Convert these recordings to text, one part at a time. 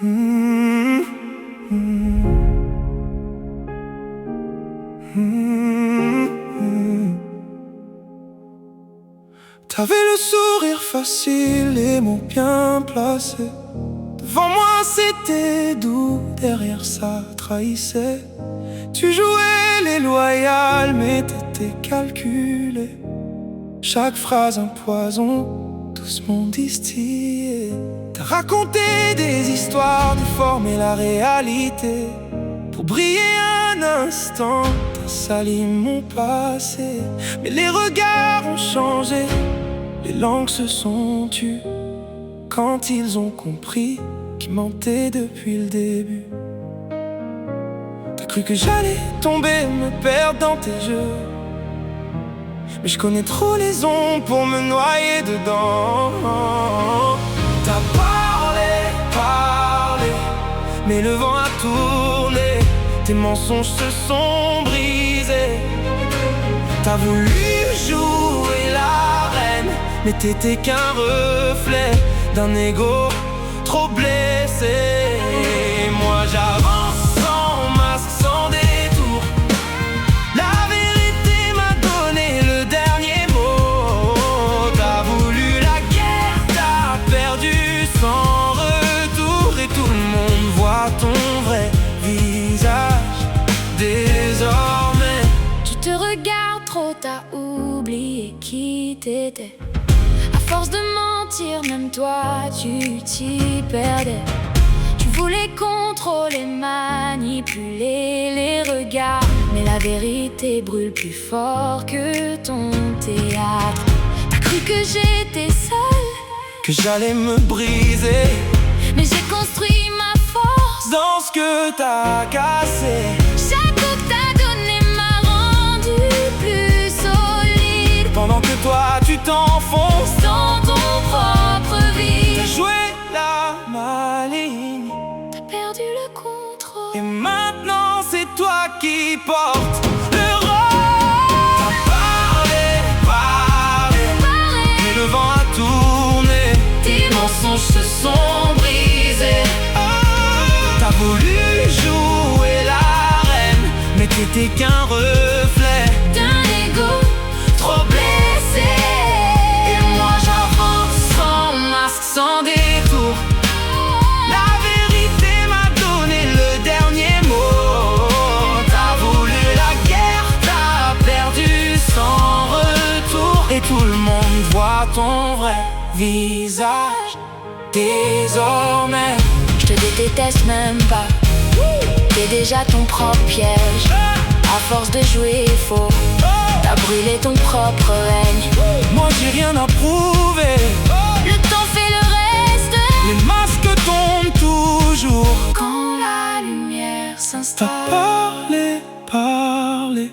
Mmh, mmh, mmh. T'avais le sourire facile, les mots bien placés. Devant moi c'était doux, derrière ça trahissait. Tu jouais les loyales mais t'étais calculé. Chaque phrase un poison, doucement distillé. T'as raconté des histoires, déformé la réalité. Pour briller un instant, t'as sali mon passé. Mais les regards ont changé, les langues se sont tues. Quand ils ont compris qu'ils mentaient depuis le début. T'as cru que j'allais tomber, me perdre dans tes jeux. Mais je connais trop les ombres pour me noyer dedans. T'as parlé, mais le vent a tourné. Tes mensonges se sont brisés. T'as voulu jouer la reine, mais t'étais qu'un reflet d'un ego trop blessé. Moi j'avance sans masque, sans détour. La vérité m'a donné le dernier mot. T'as voulu la guerre, t'as perdu sans retour. Et tout le monde voit ton vrai visage désormais. Tu te regardes trop, t'as oublié qui t'étais. À force de mentir, même toi tu t'y perdais. Tu voulais contrôler, manipuler les regards. Mais la vérité brûle plus fort que ton théâtre. T'as cru que j'étais seule, que j'allais me briser, mais j'ai construit ma force dans ce que t'as cassé. Chaque coup que t'as donné m'a rendu plus solide. Pendant que toi tu t'enfonces dans ton propre vide. t'as joué la maligne, T'as perdu le contrôle. et maintenant c'est toi qui portes le rôle. T'as parlé, mais le vent a tourné. Tes mensonges se sont brisés. T'as voulu jouer la reine, mais t'étais qu'un reflet d'un ego trop blessé. Et moi j'avance sans masque, sans détour. La vérité m'a donné le dernier mot. T'as voulu la guerre, t'as perdu sans retour. Et tout le monde voit ton vrai visage désormais. Je te déteste même pas. T'es déjà ton propre piège. À force de jouer faux, t'as brûlé ton propre règne. Moi j'ai rien à prouver. Le temps fait le reste. Les masques tombent toujours. Quand la lumière T'as s'installe parlé,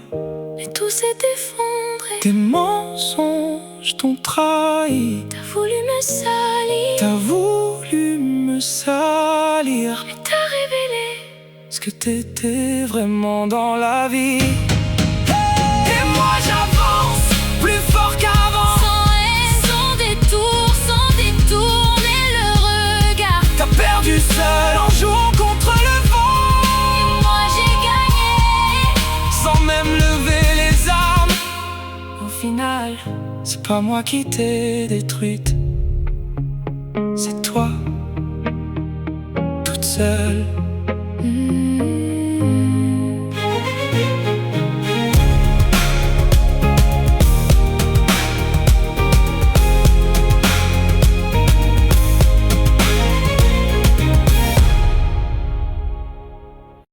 et tout s'est effondré. tes mensonges t'ont trahi. T'as voulu me salir, T'as voulu me salir, mais t'as révélé ce que t'étais vraiment dans la vie. Et moi j'avance plus fort qu'avant, sans haine, sans détour, sans détourner le regard. t'as perdu seul en jouant contre le vent. Et moi j'ai gagné, Sans même lever les armes. Au final, c'est pas moi qui t'ai détruite, c'est toi, toute seule. mmh.